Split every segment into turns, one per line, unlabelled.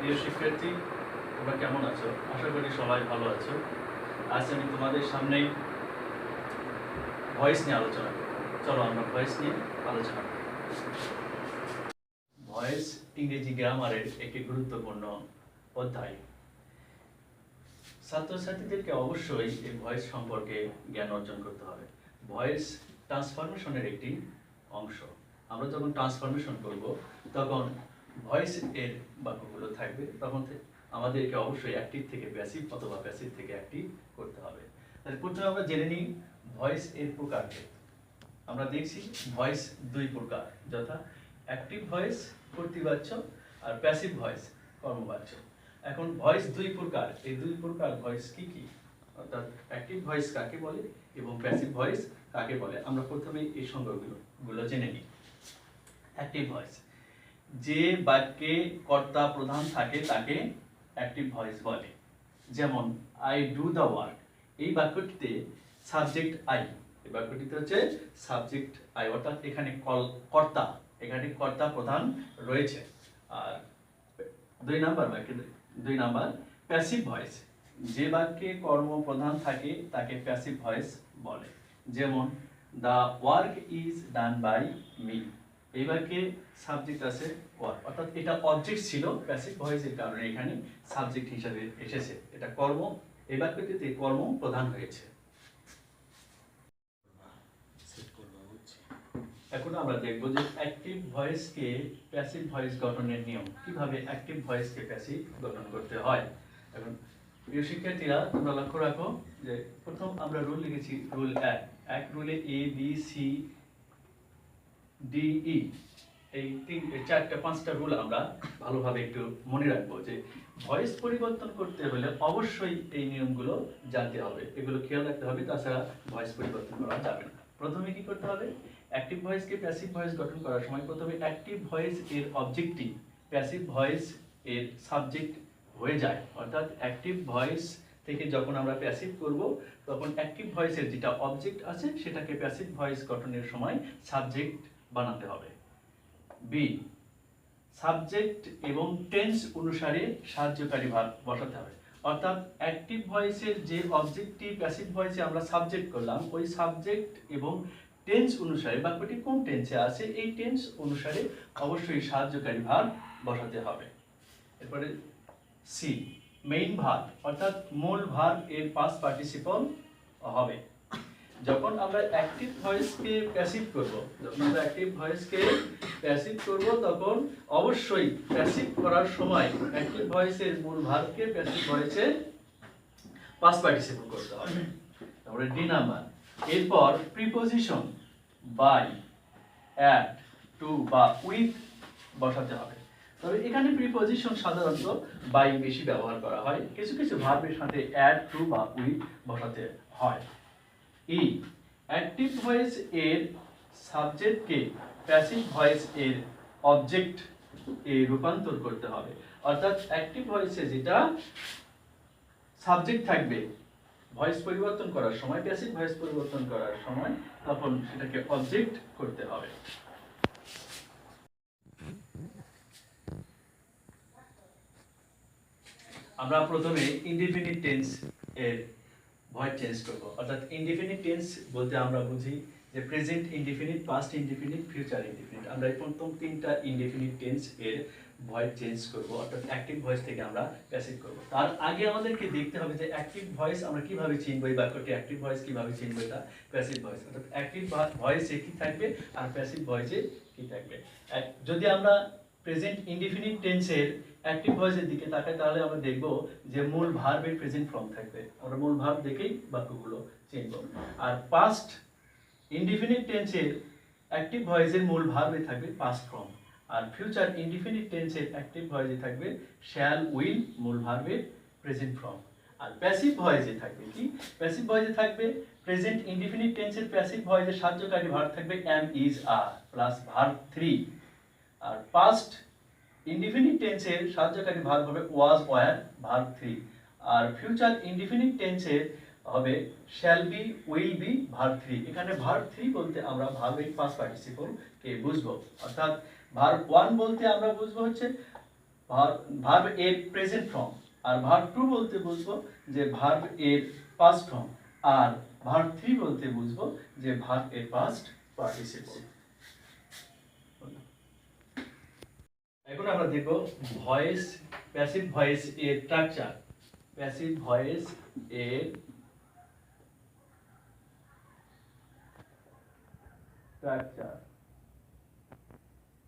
প্রিয় শিক্ষার্থী, তোমরা কেমন আছো? আশা করি সবাই ভালো আছো। আজ আমি তোমাদের সামনে ভয়েস নিয়ে আলোচনা করব। চলো আমরা ভয়েস নিয়ে আলোচনা করি। ভয়েস ইংরেজি গ্রামারের একটি গুরুত্বপূর্ণ অধ্যায়। ছাত্রছাত্রীদেরকে অবশ্যই এই ভয়েস সম্পর্কে জ্ঞান অর্জন করতে হবে। ভয়েস ট্রান্সফরমেশনের একটি অংশ। আমরা যখন ট্রান্সফরমেশন করব তখন ভয়েস এর বাক্যগুলো থাকবে, তখন আমাদেরকে অবশ্যই অ্যাক্টিভ থেকে প্যাসিভ অথবা প্যাসিভ থেকে অ্যাক্টিভ করতে হবে। তাহলে প্রথমে আমরা জেনে নিই ভয়েস এর প্রকারকে। আমরা দেখছি ভয়েস দুই প্রকার, যথা অ্যাক্টিভ ভয়েস কর্তৃবাচ্য আর প্যাসিভ ভয়েস কর্মবাচ্য। এখন ভয়েস দুই প্রকার, এই দুই প্রকার ভয়েস কি কি, অর্থাৎ অ্যাক্টিভ ভয়েস কাকে বলে এবং প্যাসিভ ভয়েস কাকে বলে, আমরা প্রথমে এই সংজ্ঞাগুলো জেনে নিই। অ্যাক্টিভ ভয়েস, যে বাক্যে কর্তা প্রধান থাকে তাকে অ্যাক্টিভ ভয়েস বলে। যেমন আই ডু দ্য ওয়ার্ক, এই বাক্যটিতে সাবজেক্ট আই, এই বাক্যটিতে হচ্ছে সাবজেক্ট আই, অর্থাৎ এখানে কর্তা, এখানে কর্তা প্রধান রয়েছে। আর দুই নাম্বার প্যাসিভ ভয়েস, যে বাক্যে কর্ম প্রধান থাকে তাকে প্যাসিভ ভয়েস বলে। যেমন the work is done by me, এই বাক্যে সাবজেক্ট আছে ওয়ার্ক, অর্থাৎ এটা অবজেক্ট ছিল, প্যাসিভ ভয়েসের কারণে এখানে সাবজেক্ট হিসাবে এসেছে, এটা কর্ম, এই বাক্যটিতে কর্ম প্রধান হয়েছে। এখন আমরা দেখব যে অ্যাক্টিভ ভয়েসকে প্যাসিভ ভয়েস গঠনের নিয়ম, কিভাবে অ্যাক্টিভ ভয়েসকে প্যাসিভ গঠন করতে হয়। এখন প্রিয় শিক্ষার্থীরা, তোমরা লক্ষ্য রাখো যে প্রথম আমরা রুল লিখেছি, রুল এক রুলে A B C D E, এই চারটা পাঁচটা রুল আমরা ভালোভাবে একটু মনে রাখবো যে ভয়েস পরিবর্তন করতে হলে অবশ্যই এই নিয়মগুলো জানতে হবে, এগুলো খেয়াল রাখতে হবে, তাছাড়া ভয়েস পরিবর্তন করা যাবে না। প্রথমে কি করতে হবে, অ্যাক্টিভ ভয়েসকে প্যাসিভ ভয়েস গঠন করার সময় প্রথমে অ্যাক্টিভ ভয়েস এর অবজেক্টিভ প্যাসিভ ভয়েস এর সাবজেক্ট হয়ে যায়, অর্থাৎ অ্যাক্টিভ ভয়েস থেকে যখন আমরা প্যাসিভ করব তখন অ্যাক্টিভ ভয়েসের যেটা অবজেক্ট আছে সেটাকে প্যাসিভ ভয়েস গঠনের সময় সাবজেক্ট বানাতে হবে। বি, সাবজেক্ট এবং টেন্স অনুসারে সাহায্যকারী ভার্ব বসাতে হবে, অর্থাৎ অ্যাক্টিভ ভয়েসের যে অবজেক্টটি প্যাসিভ ভয়েসে আমরা সাবজেক্ট করলাম, ওই সাবজেক্ট এবং টেন্স অনুসারে বাক্যটি কোন টেন্সে আছে এই টেন্স অনুসারে অবশ্যই সাহায্যকারী ভার্ব বসাতে হবে। এরপরে সি, মেইন ভার্ব, অর্থাৎ মূল ভার্ব এর পাস্ট পার্টিসিপল হবে। যখন আমরা অ্যাক্টিভ ভয়েসকে প্যাসিভ করব, তখন অবশ্যই প্যাসিভ করার সময় অ্যাক্টিভ ভয়েসের মূল ভার্বকে প্যাসিভ ভয়েসে পাস্ট পার্টিসিপল করতে হবে। তারপরে ডি নাম্বার, এরপর প্রিপজিশন বাই, অ্যাট, টু বা উইথ বসাতে হবে। তবে এখানে প্রিপজিশন সাধারণত বাই বেশি ব্যবহার করা হয়, কিছু কিছু ভার্বের সাথে অ্যাট, টু বা উইথ বসাতে হয়। ই, অ্যাক্টিভ ভয়েস এর সাবজেক্টকে প্যাসিভ ভয়েস এর অবজেক্ট এ রূপান্তর করতে হবে, অর্থাৎ অ্যাক্টিভ ভয়েসে যেটা সাবজেক্ট থাকবে ভয়েস পরিবর্তন করার সময়, প্যাসিভ ভয়েস পরিবর্তন করার সময় তখন সেটাকে অবজেক্ট করতে হবে। আমরা প্রথমে ইনডিফিনিট টেন্স এর ভয়েস চেঞ্জ করব, অর্থাৎ ইনডিফিনিট টেন্স বলতে আমরা বুঝি যে present indefinite, past indefinite, future indefinite. আমরা এই প্রথম তিনটা ইনডিফিনিট টেন্স এর ভয়েস চেঞ্জ করব, অর্থাৎ অ্যাক্টিভ ভয়েস থেকে আমরা প্যাসিভ করব। তার আগে আমাদেরকে দেখতে হবে যে অ্যাক্টিভ ভয়েস আমরা কিভাবে চিনব, এই বাক্যটি অ্যাক্টিভ ভয়েস কিভাবে চিনব, এটা প্যাসিভ ভয়েস, অর্থাৎ অ্যাক্টিভ ভয়েসে কি থাকবে আর প্যাসিভ ভয়েসে কি থাকবে। যদি আমরা প্রেজেন্ট ইনডিফিনিট টেন্সের অ্যাক্টিভ ভয়েসের দিকে তাকাই তাহলে আমরা দেখব যে মূল ভার্বের প্রেজেন্ট ফর্ম থাকবে, আমরা মূল ভার্ব দেখেই বাক্যগুলো চিনব। আর পাস্ট ইনডিফিনিট টেন্সের অ্যাক্টিভ ভয়েসের মূল ভার্বে থাকবে পাস্ট ফর্ম, আর ফিউচার ইনডিফিনিট টেন্সের অ্যাক্টিভ ভয়েসে থাকবে শ্যাল, উইল, মূল ভার্বের প্রেজেন্ট ফর্ম। আর প্যাসিভ ভয়েসে থাকবে কি, প্যাসিভ ভয়েসে থাকবে প্রেজেন্ট ইনডিফিনিট টেন্সের প্যাসিভ ভয়েসের সাহায্যকারী ভার্ব থাকবে এম, ইজ, আর প্লাস ভার্ব 3। আর পাস্ট ইনডিফিনিট টেন্সের সাহায্যকারী ভার্ব হবে ওয়াজ, ওয়্যার, ভার্ব 3। আর ফিউচার ইনডিফিনিট টেন্সের হবে shall be, will be, verb 3। এখানে ভার্ব 3 বলতে আমরা ভার্বের পাস্ট পার্টিসিপল কে বুঝবো, অর্থাৎ ভার্ব 1 বলতে আমরা বুঝবো হচ্ছে ভার্ব এর প্রেজেন্ট ফর্ম, আর ভার্ব টু বলতে বুঝবো যে ভার্ব এর পাস্ট ফর্ম, আর ভার্ব থ্রি বলতে বুঝবো যে ভার্ব এর পাস্ট পার্টিসিপল। এখন আমরা দেখব ভয়েস, প্যাসিভ ভয়েস এর স্ট্রাকচার। প্যাসিভ ভয়েস এর স্ট্রাকচার,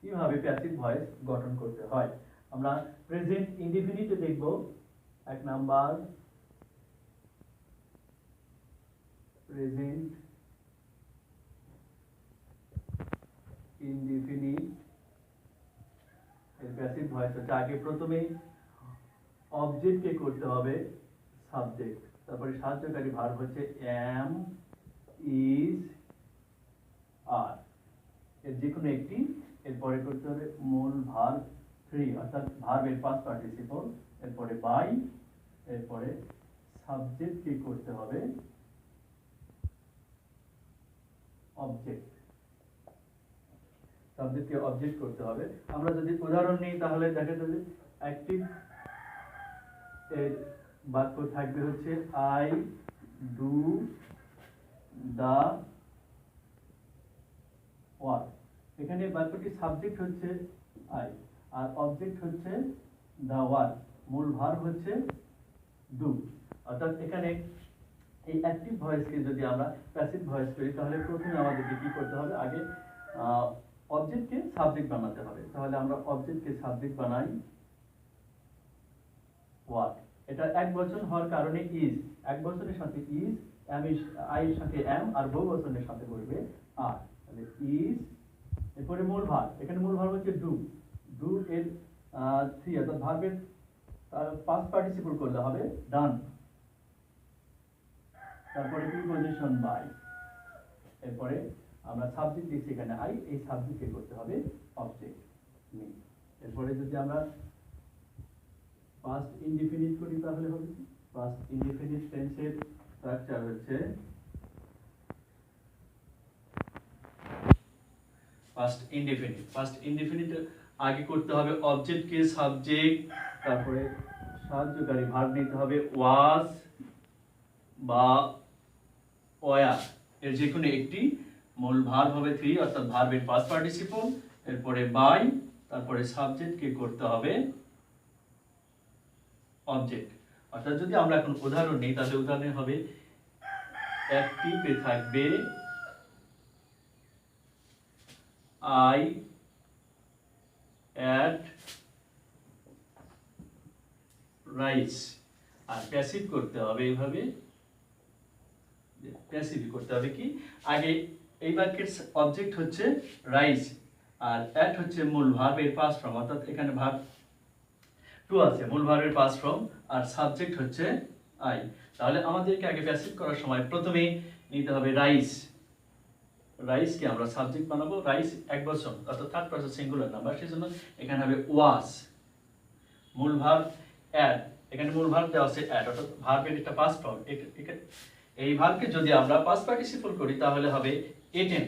কিভাবে প্যাসিভ ভয়েস গঠন করতে হয়। আমরা প্রেজেন্ট ইনডিফিনিটে দেখব। এক নাম্বার, প্রেজেন্ট ইনডিফিনিট এর প্যাসিভ ভয়েস হচ্ছে আগে প্রথমে অবজেক্টকে করতে হবে সাবজেক্ট, তারপরে সাহায্যকারী ভার্ব হচ্ছে এম, ইজ, আর, এর যে কোনো একটি, এরপরে করতে হবে মূল ভার্ব থ্রি অর্থাৎ ভার্বের পাস্ট পার্টিসিপল, এরপরে বাই, এরপরে সাবজেক্টকে করতে হবে অবজেক্ট, সাবজেক্টকে অবজেক্ট করতে হবে। আমরা যদি উদাহরণ নিই তাহলে দেখা যাবে অ্যাক্টিভ এর বাক্য থাকবে হচ্ছে আই ডু দা ওয়ার্ক। এখানে বাক্যটি সাবজেক্ট হচ্ছে আই আর অবজেক্ট হচ্ছে দা ওয়ার্ক, মূল ভার্ব হচ্ছে ডু। অর্থাৎ এখানে এই অ্যাক্টিভ ভয়েসকে যদি আমরা প্যাসিভ ভয়েস করি তাহলে প্রথমে আমাদেরকে কি করতে হবে, আগে অবজেক্টকে সাবজেক্ট বানাতে হবে। তাহলে আমরা অবজেক্টকে সাবজেক্ট বানাই ওয়ার্ক। এটা এক বচন হওয়ার কারণে ইজ, এক বচনের সাথে ইজ, আই এর সাথে এম, আর বহু বচনের সাথে বলবে আর। তাহলে ইজ, এরপরে মূল ভার্ব, এখানে মূল ভার্ব হচ্ছে ডু, ডু এর থ্রি অর্থাৎ ভার্বের পাস্ট পার্টিসিপল করলে হবে ডান, তারপরে প্রিপজিশন বাই, এরপরে আমরা সাবজেক্ট দিচ্ছি এখানে আই, এই সাবজেক্টকে করতে হবে অবজেক্ট মি। এরপরে যদি আমরা পাস্ট ইনডিফিনিট করি তাহলে হবে কি, পাস্ট ইনডিফিনিট টেন্সের স্ট্রাকচার হচ্ছে পাস্ট ইনডিফিনিট। পাস্ট ইনডিফিনিট আগে করতে হবে অবজেক্টকে সাবজেক্ট, তারপরে সাহায্যকারী ভার্ব নিতে হবে ওয়াজ বা ওয়ার, এর যে কোনো একটি, মূল ভার্ব হবে থ্রি অর্থাৎ ভার্বের পাস্ট পার্টিসিপল, এরপরে বাই, তারপরে সাবজেক্টকে করতে হবে অবজেক্ট। অর্থাৎ যদি আমরা এখন উদাহরণ নিই তাহলে উদাহরণে হবে অ্যাক্টিভে থাকবে আই অ্যাট রাইস, আর প্যাসিভ করতে হবে এইভাবে, প্যাসিভ করতে হবে কি, আগে এই বাক্যের অবজেক্ট হচ্ছে রাইস আর অ্যাট হচ্ছে মূল ভার্বের পাস্ট ফর্ম, অর্থাৎ এখানে ভার্ব টু আছে, মূল ভার্বের পাস্ট ফর্ম, আর সাবজেক্ট হচ্ছে আই। তাহলে আমাদেরকে আগে প্যাসিভ করার সময় প্রথমে নিতে হবে রাইস, রাইসকে আমরা সাবজেক্ট বানাবো, রাইস এক বচন অর্থাৎ থার্ড পারসন সিঙ্গুলার নাম্বার, সেজন্য এখানে হবে ওয়াজ, মূল ভার্ব অ্যাট, এখানে মূল ভার্ব দেওয়া আছে অ্যাট অর্থাৎ ভার্বের একটা পাস্ট ফর্ম, এই ভার্বকে যদি আমরা পাস্ট পার্টিসিপল করি তাহলে হবে এটেন,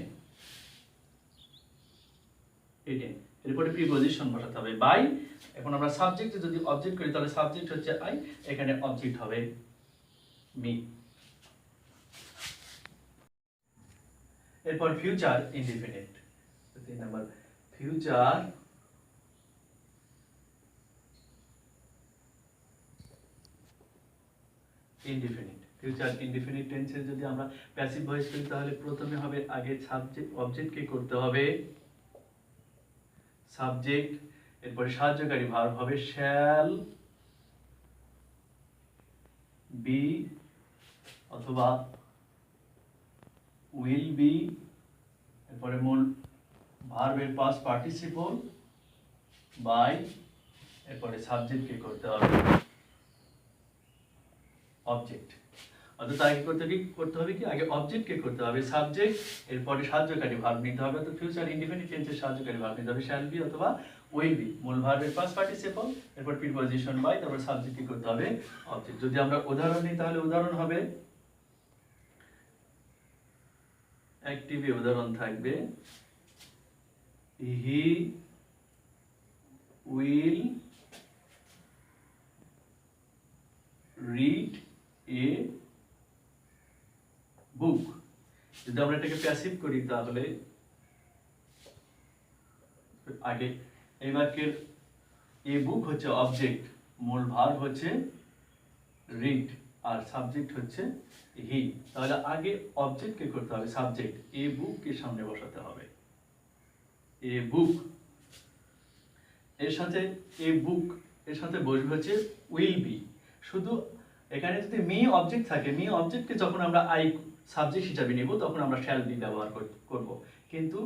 এটেন, এরপরে প্রিপজিশন বসাতে হবে বাই। এখন আমরা সাবজেক্টে যদি অবজেক্ট করি তাহলে সাবজেক্ট হচ্ছে আই, এখানে অবজেক্ট হবে মি। এরপর future indefinite, 3 number future indefinite. Future indefinite টেন্সে যদি আমরা প্যাসিভ ভয়েস করি তাহলে প্রথমে হবে আগে সাবজেক্ট, অবজেক্টকে করতে হবে সাবজেক্ট, এরপরে সাহায্যকারী ভার্ব হবে শ্যাল বি অথবা উইল বি, এরপরে মূল ভার্বের পাস্ট পার্টিসিপল বাই, এরপরে সাবজেক্টকে করতে হবে অবজেক্ট। অর্থাৎ আগে করতে হবে কি, আগে অবজেক্টকে করতে হবে সাবজেক্ট, এরপরে সাহায্যকারী ভার্ব নিতে হবে, তো ফিউচার ইনডিফিনিট টেন্সের সাহায্যকারী ভার্ব নিতে হবে শ্যাল বি অথবা উইল বি, মূল ভার্বের পাস্ট পার্টিসিপল, এরপর প্রিপজিশন বাই, তারপর সাবজেক্টকে করতে হবে অবজেক্ট। যদি আমরা উদাহরণ নিই তাহলে উদাহরণ হবে অ্যাক্টিভে উদাহরণ থাকবে হি উইল রিড এ বুক। যদি আমরা এটাকে প্যাসিভ করি তাহলে আগে এই বাক্যের এ বুক হচ্ছে অবজেক্ট, মূল ভার্ব হচ্ছে রিড আর সাবজেক্ট হচ্ছে হি। তাহলে আগে অবজেক্টকে করতে হবে সাবজেক্ট, এ বুককে সামনে বসাতে হবে। এ বুক এর সাথে এ বুক এর সাথে বসবে হচ্ছে উইল বি। শুধু এখানে যদি মি অবজেক্ট থাকে, মি অবজেক্টকে যখন আমরা আই সাবজেক্ট হিসাবে নিব তখন আমরা শ্যাল বি ব্যবহার করব। কিন্তু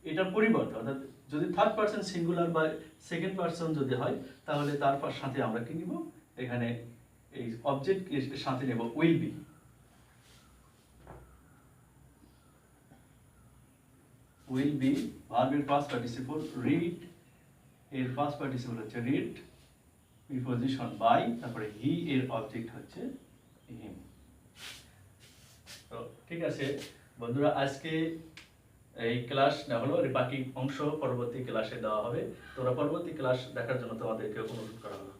এটার পরিবর্তে অর্থাৎ যদি থার্ড পারসন সিঙ্গুলার বা সেকেন্ড পারসন যদি হয় তাহলে তার সাথে আমরা কি নিব, এখানে এই অবজেক্ট এর সাথে নেব উইল বি। উইল বি ভার্বের পাস্ট পার্টিসিপল, রিড এর পাস্ট পার্টিসিপল হচ্ছে রিড, প্রিপজিশন বাই, তারপরে হি এর অবজেক্ট হচ্ছে হিম। তো ঠিক আছে বন্ধুরা, আজকে এই ক্লাস না হলো, বাকি অংশ পরবর্তী ক্লাসে দেওয়া হবে। তোমরা পরবর্তী ক্লাস দেখার জন্য তোমাদেরকে অনুরোধ করা হলো।